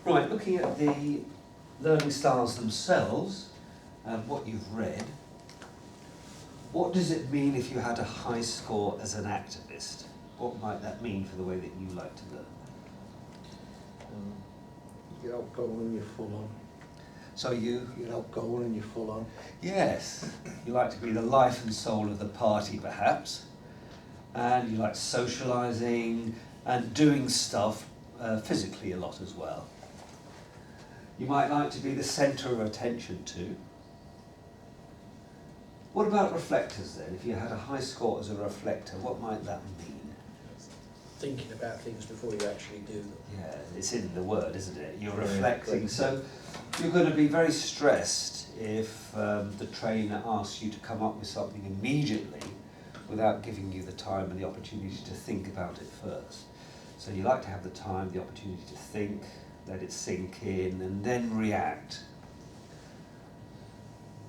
Right, looking at the learning styles themselves and what you've read, what does it mean if you had a high score as an activist? What might that mean for the way that you like to learn? You're outgoing and you're full on. So you're outgoing and you're full on. Yes, you like to be the life and soul of the party perhaps, and you like socialising and doing stuff physically a lot as well. You might like to be the centre of attention too. What about reflectors then? If you had a high score as a reflector, what might that mean? Thinking about things before you actually do them. Yeah, it's in the word, isn't it? You're reflecting. So you're going to be very stressed if the trainer asks you to come up with something immediately without giving you the time and the opportunity to think about it first. So you like to have the time, the opportunity to think, let it sink in, and then react.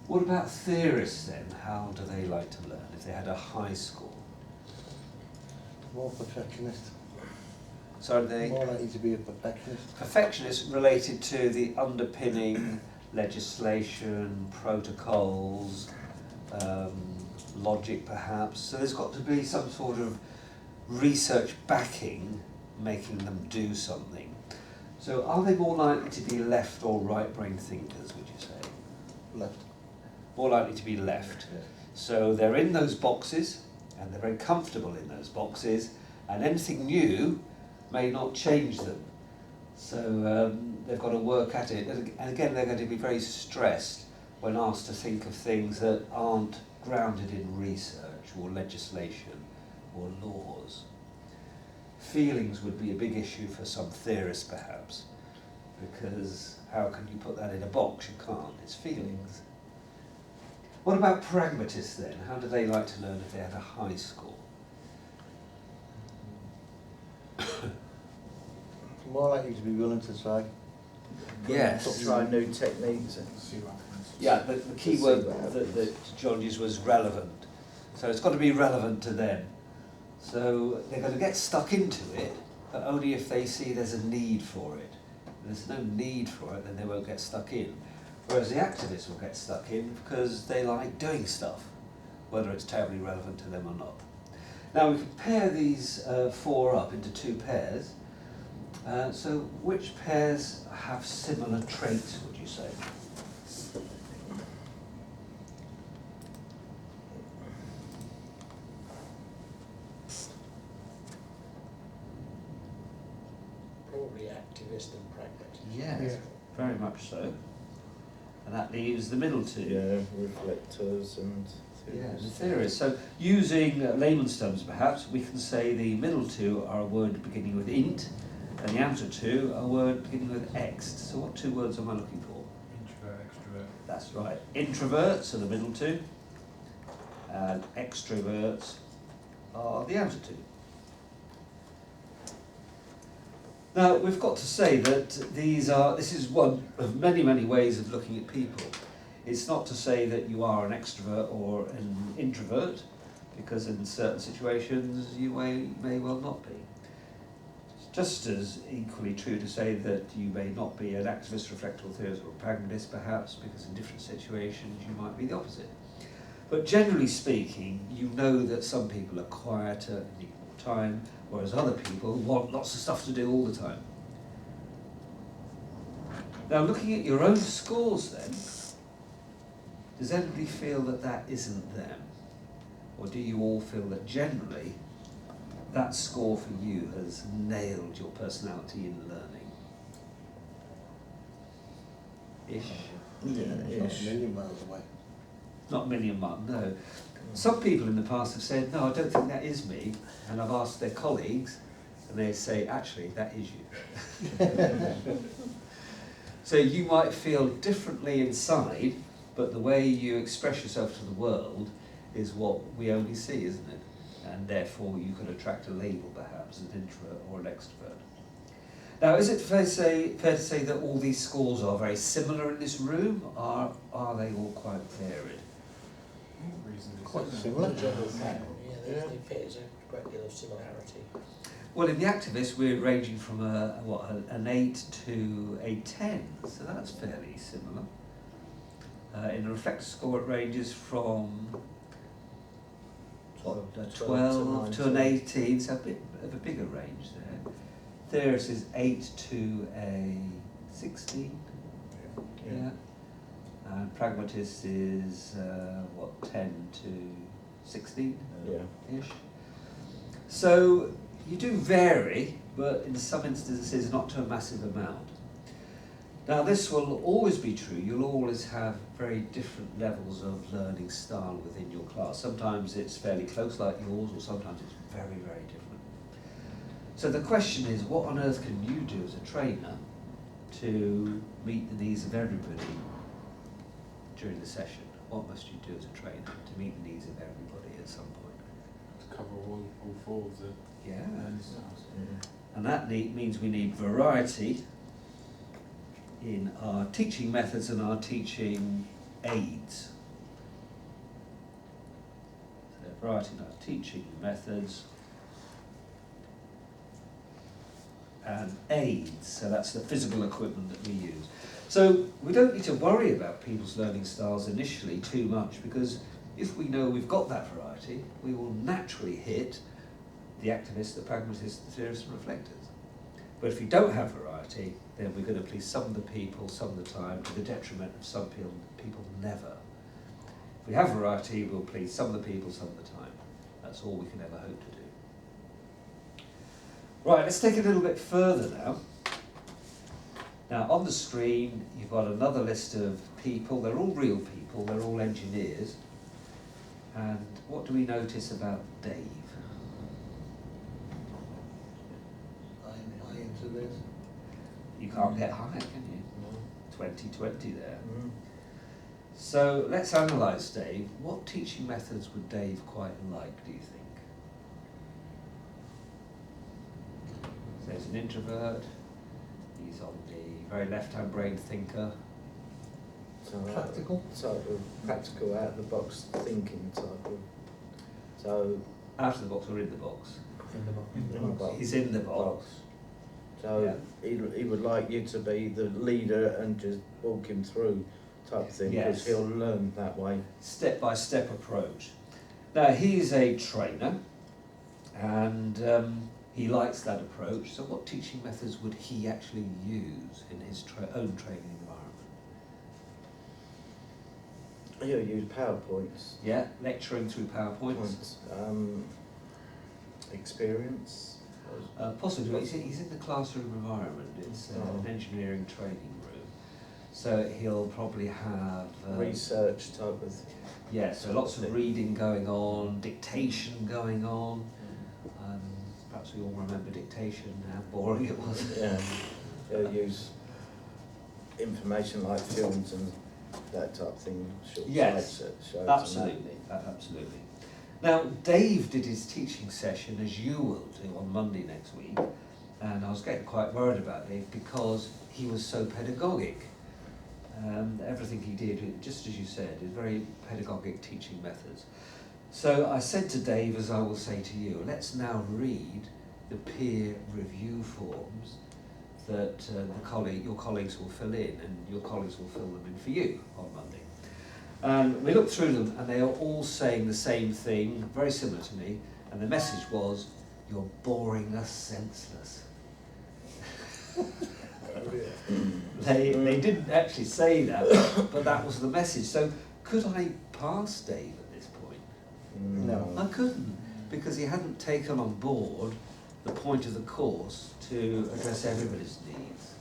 What about theorists then? How do they like to learn if they had a high score? More perfectionist. So they More likely to be a perfectionist. perfectionist related to the underpinning legislation, protocols, logic perhaps. So there's got to be some sort of research backing making them do something. So are they more likely to be left or right brain thinkers, would you say? Left. More likely to be left. Yeah. So they're in those boxes and they're very comfortable in those boxes, and anything new may not change them. So they've got to work at it. And again, they're going to be very stressed when asked to think of things that aren't grounded in research or legislation or laws. Feelings would be a big issue for some theorists perhaps, because how can you put that in a box? You can't. It's feelings. What about pragmatists then? How do they like to learn if they had a high score? More likely to be willing to try. Yes. Try new techniques. Yeah, the key word that John used was relevant. So it's got to be relevant to them. So they're going to get stuck into it, but only if they see there's a need for it. If there's no need for it, then they won't get stuck in. Whereas the activists will get stuck in because they like doing stuff, whether it's terribly relevant to them or not. Now we can pair these four up into two pairs. So which pairs have similar traits, would you say? Probably activist and pragmatist. Yes, very much so. And that leaves the middle two. Yeah, reflectors and Yeah, the theorists. So using layman's terms perhaps, we can say the middle two are a word beginning with int, and the outer two are a word beginning with ext. So what two words am I looking for? Introvert, extrovert. That's right. Introverts are the middle two, and extroverts are the outer two. Now, we've got to say that this is one of many, many ways of looking at people. It's not to say that you are an extrovert or an introvert, because in certain situations you may well not be. It's just as equally true to say that you may not be an activist, reflector, or theorist, or a pragmatist perhaps, because in different situations you might be the opposite. But generally speaking, you know that some people are quieter and need more time, whereas other people want lots of stuff to do all the time. Now, looking at your own scores then, does anybody feel that that isn't them? Or do you all feel that generally that score for you has nailed your personality in learning? Ish. Yeah, not a million miles away. Not a million miles, no. Some people in the past have said, no, I don't think that is me. And I've asked their colleagues, and they say, actually, that is you. So you might feel differently inside, but the way you express yourself to the world is what we only see, isn't it? And therefore you could attract a label perhaps, an introvert or an extrovert. Now, is it fair to say that all these scores are very similar in this room, or are they all quite varied? Quite similar. General pattern, yeah, there appears a great deal of similarity. Well, in the activists, we're ranging from an 8 to a 10, so that's fairly similar. In the reflector score, it ranges from 12 to an 18, so a bit of a bigger range there. Theorist is 8 to a 16, yeah. And pragmatist is 10 to 16-ish. So you do vary, but in some instances not to a massive amount. Now this will always be true. You'll always have very different levels of learning style within your class. Sometimes it's fairly close like yours, or sometimes it's very, very different. So the question is, what on earth can you do as a trainer to meet the needs of everybody during the session? What must you do as a trainer to meet the needs of everybody at some point? To cover all four of the... Yeah, and that means we need variety in our teaching methods and our teaching aids. So variety in our teaching methods and aids, so that's the physical equipment that we use. So we don't need to worry about people's learning styles initially too much, because if we know we've got that variety, we will naturally hit the activists, the pragmatists, the theorists and reflectors. But if we don't have variety, then we're going to please some of the people some of the time, to the detriment of some people never. If we have variety, we'll please some of the people some of the time. That's all we can ever hope to do. Right, let's take it a little bit further now. Now on the screen you've got another list of people. They're all real people, they're all engineers. And what do we notice about Dave? I into this. You can't get higher, can you? No. 20/20 there. Mm. So let's analyse Dave. What teaching methods would Dave quite like, do you think? So he's an introvert, he's on the very left-hand brain thinker. So Practical? Type of practical, out of the box thinking type of. So Out of the box or in the box? in the box. He's in the box. So Yeah. he would like you to be the leader and just walk him through type thing, because Yes. he'll learn that way. Step-by-step approach. Now he's a trainer and he likes that approach. So what teaching methods would he actually use in his own training environment? He'll use PowerPoints. Yeah, lecturing through PowerPoints. Points. Experience. Possibly, he's in the classroom environment. It's an engineering training room. So he'll probably have... Research type of. Yeah, so lots of reading going on, dictation going on. Perhaps we all remember dictation, how boring it was. Yeah. He'll use information like films and that type of thing. Short Yes, shows absolutely, absolutely. Now, Dave did his teaching session, as you will do, on Monday next week, and I was getting quite worried about Dave because he was so pedagogic. Everything he did, just as you said, is very pedagogic teaching methods. So I said to Dave, as I will say to you, let's now read the peer review forms that your colleagues will fill in, and your colleagues will fill them in for you on Monday. And we looked through them, and they are all saying the same thing, very similar to me, and the message was, you're boring us senseless. They didn't actually say that, but that was the message. So could I pass Dave at this point? No. I couldn't, because he hadn't taken on board the point of the course to address everybody's needs.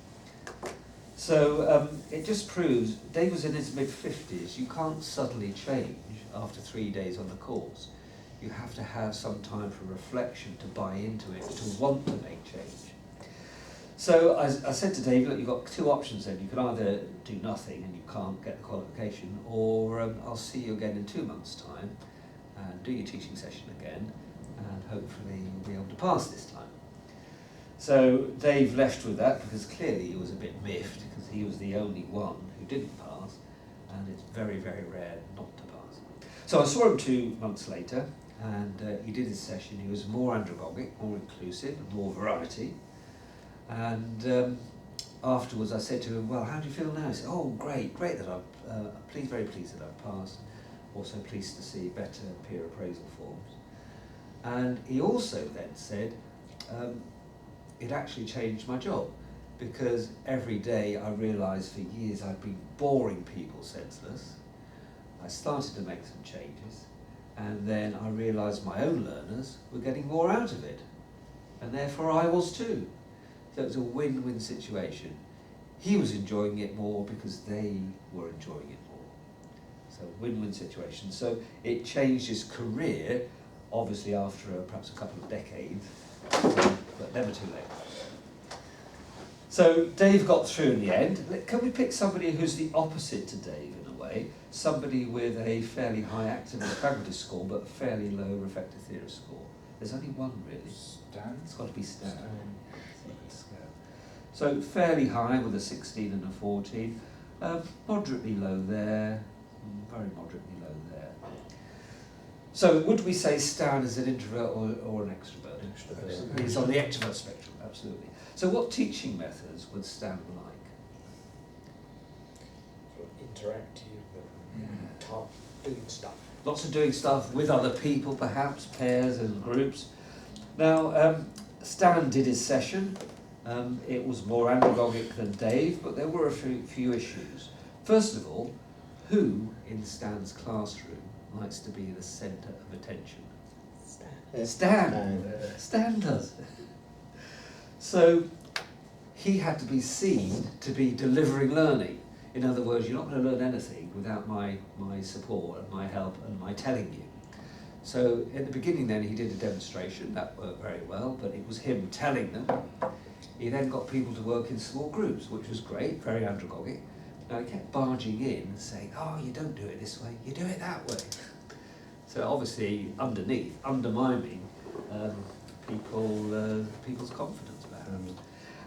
So it just proves, Dave was in his mid-50s, you can't suddenly change after 3 days on the course. You have to have some time for reflection, to buy into it, to want to make change. So I said to Dave, look, you've got two options then. You can either do nothing and you can't get the qualification, or I'll see you again in 2 months' time and do your teaching session again, and hopefully you'll be able to pass this time. So Dave left with that, because clearly he was a bit miffed, because he was the only one who didn't pass, and it's very, very rare not to pass. So I saw him 2 months later, and he did his session. He was more andragogic, more inclusive, more variety. And afterwards I said to him, well, how do you feel now? He said, oh, great that I've, very pleased that I've passed. Also pleased to see better peer appraisal forms. And he also then said, it actually changed my job, because every day I realised for years I'd been boring people senseless. I started to make some changes, and then I realised my own learners were getting more out of it, and therefore I was too. So it was a win-win situation. He was enjoying it more because they were enjoying it more. So win-win situation. So it changed his career, obviously after perhaps a couple of decades, but never too late. So Dave got through in the end. Can we pick somebody who's the opposite to Dave in a way? Somebody with a fairly high activist pragmatist score, but fairly low reflective theorist score. There's only one really. Stan? It's got to be Stan. So fairly high with a 16 and a 14. Moderately low there, very moderately low there. So would we say Stan is an introvert or an extrovert? Extrovert. He's on the extrovert spectrum, absolutely. So what teaching methods would Stan like? Sort of interactive, doing stuff. Lots of doing stuff with other people, perhaps, pairs and groups. Now, Stan did his session. It was more andragogic than Dave, but there were a few issues. First of all, who in Stan's classroom likes to be the centre of attention? Stan does. So he had to be seen to be delivering learning. In other words, you're not going to learn anything without my support and my help and my telling you. So at the beginning then he did a demonstration, that worked very well, but it was him telling them. He then got people to work in small groups, which was great, very andragogic. Now he kept barging in and saying, oh, you don't do it this way, you do it that way. So obviously underneath, undermining people's confidence perhaps.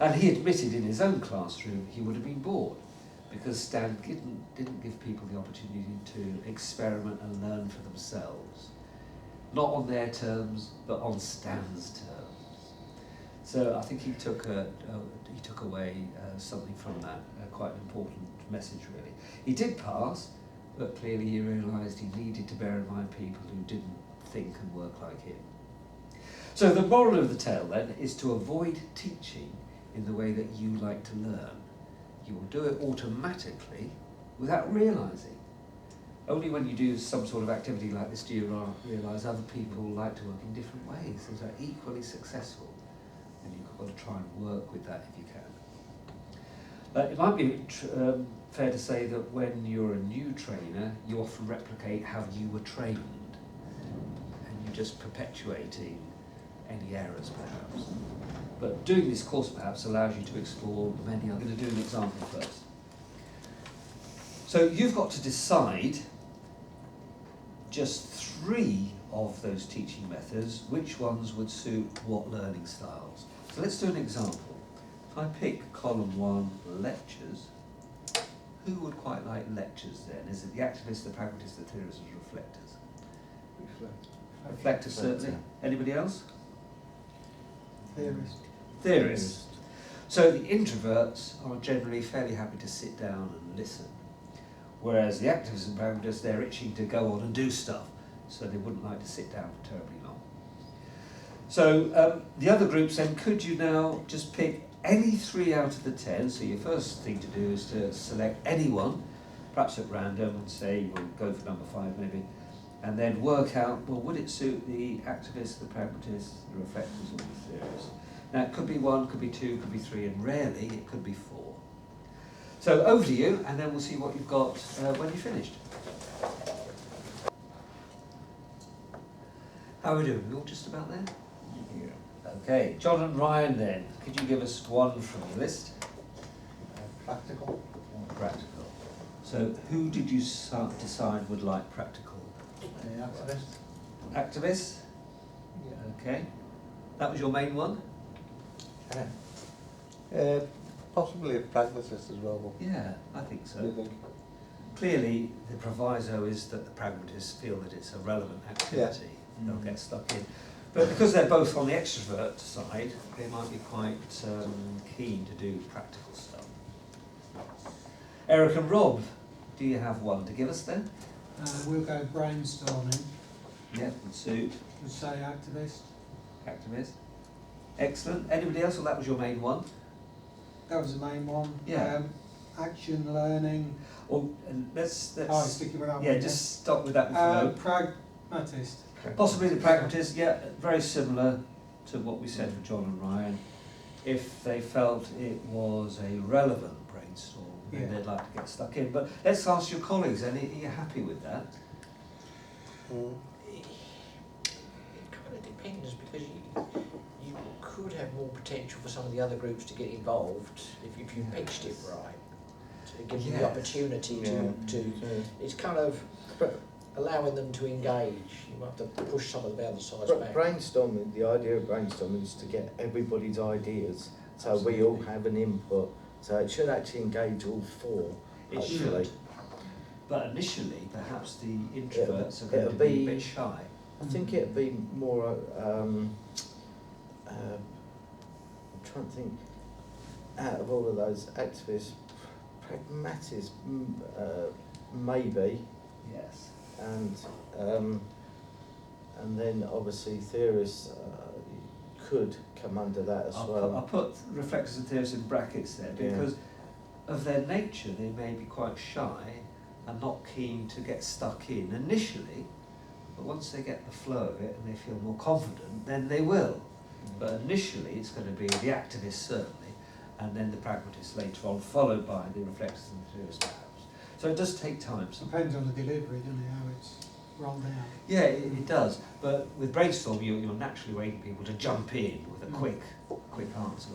And he admitted in his own classroom he would have been bored, because Stan didn't give people the opportunity to experiment and learn for themselves. Not on their terms, but on Stan's terms. So I think he took away something from that, quite an important message really. He did pass, but clearly he realised he needed to bear in mind people who didn't think and work like him. So the moral of the tale then is to avoid teaching in the way that you like to learn. You will do it automatically without realising. Only when you do some sort of activity like this do you realise other people like to work in different ways that are equally successful. And you've got to try and work with that if you can. It might be fair to say that when you're a new trainer, you often replicate how you were trained, and you're just perpetuating any errors perhaps. But doing this course perhaps allows you to explore many. I'm going to do an example first. So you've got to decide just 3 of those teaching methods, which ones would suit what learning styles. So let's do an example. If I pick column 1, lectures, who would quite like lectures then? Is it the activists, the pragmatists, the theorists, or reflectors? Reflectors certainly. Anybody else? Theorists. So the introverts are generally fairly happy to sit down and listen, whereas the activists and pragmatists, they're itching to go on and do stuff, so they wouldn't like to sit down for terribly long. So the other groups then, could you now just pick any 3 out of the 10? So your first thing to do is to select anyone, perhaps at random, and say we'll go for number 5 maybe, and then work out, well, would it suit the activists, the pragmatists, the reflectors, or the theorists? Now it could be 1, could be 2, could be 3, and rarely it could be 4. So over to you, and then we'll see what you've got when you're finished. How are we doing? We're all just about there? Yeah. Okay, John and Ryan then, could you give us one from the list? Practical. Practical. So who did you decide would like practical? Activist. Activists? Yeah. Okay. That was your main one? Possibly a pragmatist as well. Yeah, I think so. What do you think? Clearly, the proviso is that the pragmatists feel that it's a relevant activity. they'll get stuck in. But because they're both on the extrovert side, they might be quite keen to do practical stuff. Eric and Rob, do you have one to give us then? We'll go brainstorming. Yeah, would suit. We'll say activist. Activist. Excellent. Anybody else, or that was your main one? That was the main one. Yeah. Action, learning. Or let's Sticking with that yeah, one. just stop with that one for now. Pragmatist. Possibly the pragmatist, yeah, very similar to what we said for John and Ryan. If they felt it was a relevant brainstorm, then Yeah. they'd like to get stuck in. But let's ask your colleagues, and are you happy with that? It kind of depends, because you could have more potential for some of the other groups to get involved if you pitched it right. To give them Yes. the opportunity to it's kind of allowing them to engage. You might have to push some of the other sides back. Brainstorming, the idea of brainstorming is to get everybody's ideas, so we all have an input. So it should actually engage all four. It hopefully. should. But initially, perhaps the introverts are going it'll to be a be- bit shy. I think it'd be more. I'm trying to think. Out of all of those activists, pragmatists, maybe, Yes. and then obviously theorists could come under that as well. I'll put reflectors and theorists in brackets there, Yeah. because of their nature they may be quite shy and not keen to get stuck in initially, but once they get the flow of it and they feel more confident, then they will. But initially it's going to be the activists certainly, and then the pragmatists later on, followed by the reflectors and theorists perhaps. So it does take time. Depends on the delivery, doesn't it, how it's rolled out. Yeah, it does. But with brainstorm, you're naturally waiting people to jump in with a quick answer,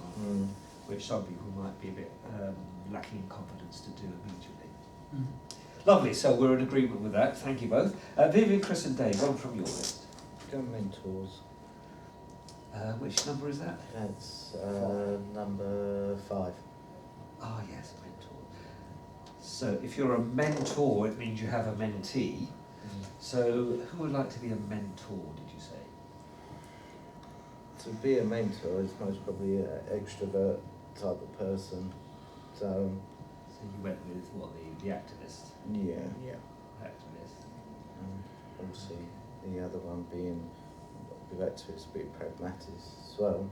which some people might be a bit lacking in confidence to do immediately. Mm. Lovely. So we're in agreement with that. Thank you both. Vivian, Chris, and Dave, one from your list. Go mentors. Which number is that? That's number 5. Ah, yes, a mentor. So if you're a mentor, it means you have a mentee. So who would like to be a mentor, did you say? To be a mentor is most probably an extrovert type of person. So So you went with what, the activist? yeah, Yeah. Activist. obviously the other one being with activists being pragmatist as well.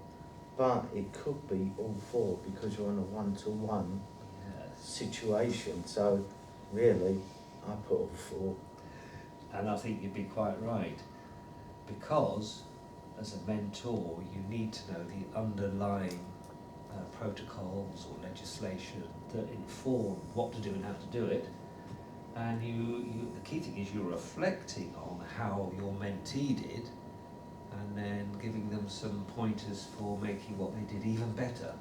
But it could be all four because you're in a one-to-one Yes. situation. So really, I put all four. And I think you'd be quite right, because as a mentor you need to know the underlying protocols or legislation that inform what to do and how to do it, and the key thing is you're reflecting on how your mentee did and then giving them some pointers for making what they did even better.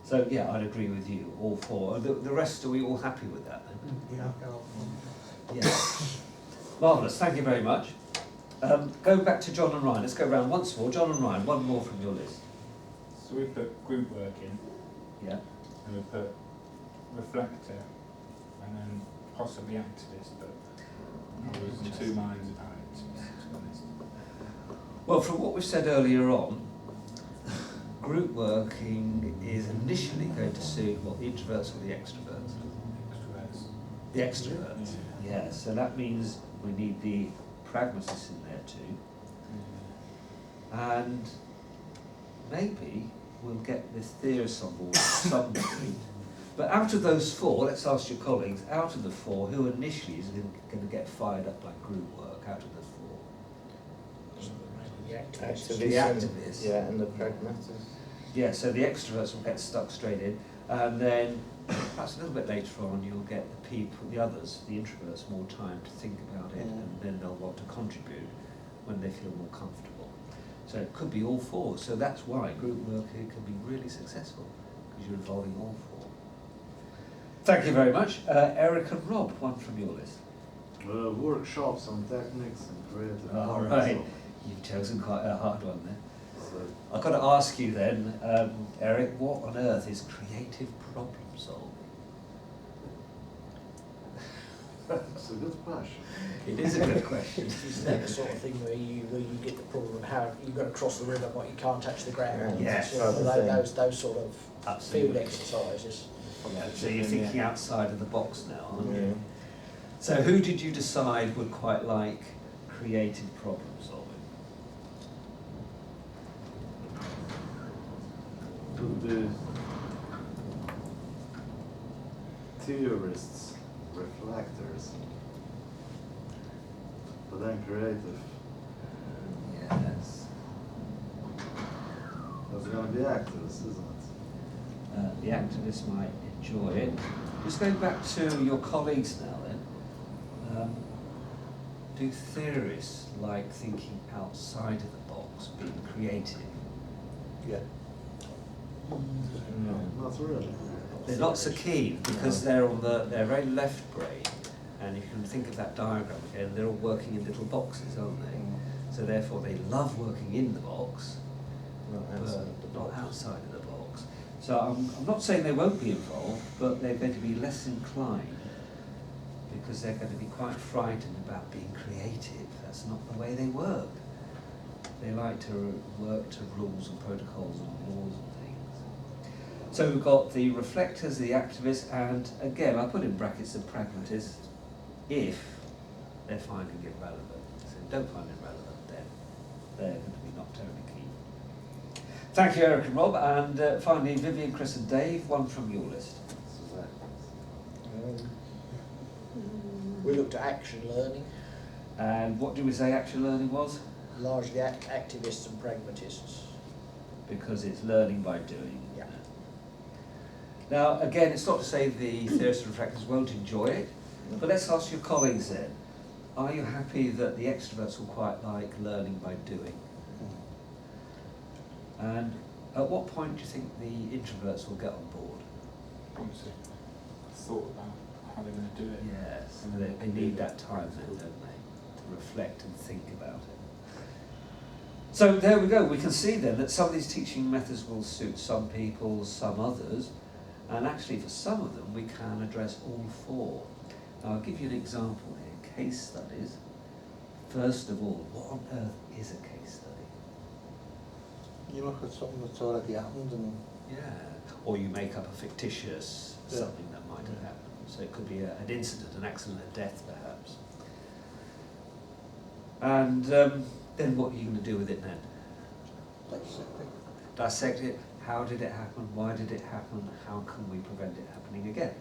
So yeah, I'd agree with you, all four. The rest, are we all happy with that then? Yeah, go on. Yeah. Marvellous, thank you very much. Going back to John and Ryan, let's go round once more. John and Ryan, one more from your list. So we put group work in, Yeah. and we put reflector, and then possibly activist, but I was in two minds about it, to be honest. Well, from what we've said earlier on, group working is initially going to suit what, the introverts or the extroverts? Extroverts. The extroverts. Yeah, so that means we need the pragmatists in there too. And maybe we'll get the theorists on board at some point. But out of those four, let's ask your colleagues, out of the four, who initially is going to get fired up by group work out of the four? The activists. The activists. Yeah, and the pragmatists. Yeah, so the extroverts will get stuck straight in, and then perhaps a little bit later on you'll get the people, the others, the introverts, more time to think about it, and then they'll want to contribute when they feel more comfortable. So it could be all four, so that's why group work can be really successful, because you're involving all four. Thank you very much. Eric and Rob, one from your list. Workshops on techniques and creative. All right, you've chosen quite a hard one there. So, I've got to ask you then, Eric, what on earth is creative problem solving? It's a good question. It is a good question. Isn't that the sort of thing where you get the problem of how you've got to cross the river but you can't touch the ground? Yeah. Sort of Yes. those sort of field Absolutely. exercises. Yeah, so you're thinking outside of the box now, aren't Yeah. you? So who did you decide would quite like creative problem solving? Would be theorists, reflectors, but then creative. Yes. That's gonna be actors, isn't it? The activists might enjoy it. Just going back to your colleagues now then. Do theorists like thinking outside of the box, being creative? Yeah. Not really. They're not so keen because they're very left brain, and if you can think of that diagram again, they're all working in little boxes, aren't they? So therefore they love working in the box, but not outside of the box. So I'm not saying they won't be involved, but they're going to be less inclined because they're going to be quite frightened about being creative. That's not the way they work. They like to work to rules and protocols and laws and things. So we've got the reflectors, the activists, and again, I put in brackets the pragmatists, if they're finding it relevant. So if they don't find it relevant, then they're going to be not terribly keen. Thank you, Eric and Rob, and finally, Vivian, Chris and Dave, one from your list. We looked at action learning, And what do we say action learning was? largely activists and pragmatists. Because it's learning by doing. Yeah. Now, again, it's not to say the theorists and reflectors won't enjoy it, but let's ask your colleagues then. Are you happy that the extroverts will quite like learning by doing? And at what point do you think the introverts will get on board? Once they've thought about how they're going to do it. Yes, they need that time then, don't they, to reflect and think about it. So there we go, we can see then that some of these teaching methods will suit some people, some others, and actually for some of them we can address all four. Now I'll give you an example here, case studies. First of all, what on earth is a case study? You look at something that's already happened and Yeah, or you make up a fictitious Yeah. something that might have happened. So it could be an incident, an accident, a death perhaps. And then what are you going to do with it then? Dissect it. How did it happen? Why did it happen? How can we prevent it happening again?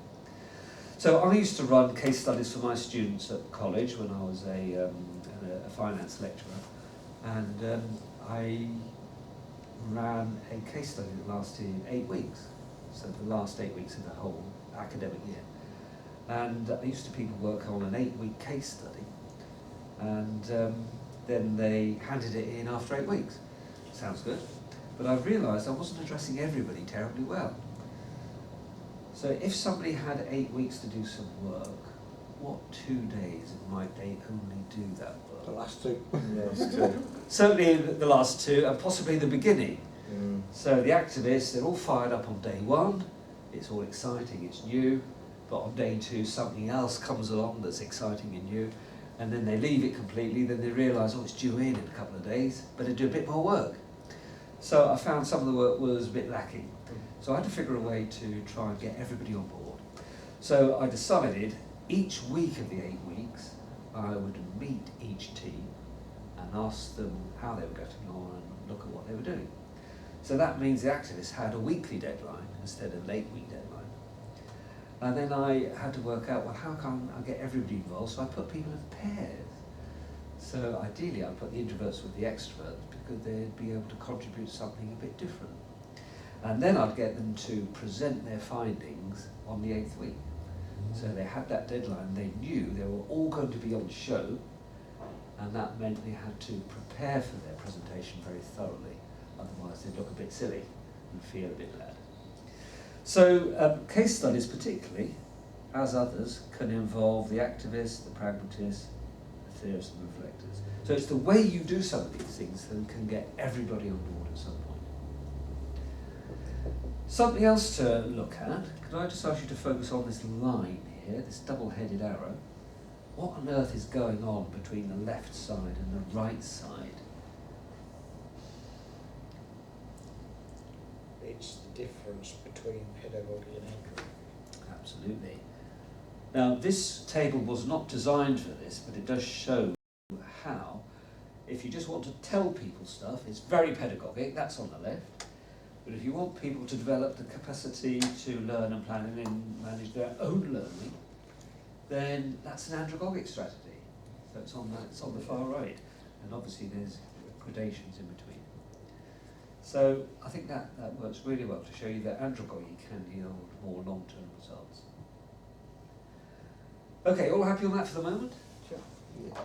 So I used to run case studies for my students at college when I was a finance lecturer, and I ran a case study that lasted 8 weeks, so the last 8 weeks of the whole academic year. And I used to people work on an 8-week case study, and then they handed it in after 8 weeks. Sounds good, but I realised I wasn't addressing everybody terribly well. So if somebody had 8 weeks to do some work, what 2 days might they only do that work? the last two. Yes, too. Certainly the last two, and possibly the beginning. Mm. So the activists, they're all fired up on day one, it's all exciting, it's new, but on day two something else comes along that's exciting and new, and then they leave it completely, then they realise, oh, it's due in a couple of days, but they do a bit more work. So I found some of the work was a bit lacking. So I had to figure a way to try and get everybody on board. So I decided each week of the 8 weeks, I would meet each team and ask them how they were getting on and look at what they were doing. So that means the activists had a weekly deadline instead of an 8-week deadline. And then I had to work out, well, how can I get everybody involved? So I put people in pairs. So ideally I put the introverts with the extroverts because they'd be able to contribute something a bit different. And then I'd get them to present their findings on the 8th week. So they had that deadline, they knew they were all going to be on show, and that meant they had to prepare for their presentation very thoroughly, otherwise they'd look a bit silly and feel a bit bad. So case studies particularly, as others, can involve the activists, the pragmatists, the theorists and reflectors. So it's the way you do some of these things that can get everybody on board at some point. Something else to look at, could I just ask you to focus on this line here, this double-headed arrow? what on earth is going on between the left side and the right side? It's the difference between pedagogy and andragogy. Absolutely. Now, this table was not designed for this, but it does show how, if you just want to tell people stuff, it's very pedagogic, that's on the left. But if you want people to develop the capacity to learn and plan and manage their own learning, then that's an andragogic strategy. So it's on the far right. And obviously there's gradations in between. So I think that works really well to show you that andragogy can yield more long-term results. Okay, all happy on that for the moment? Sure. Yeah.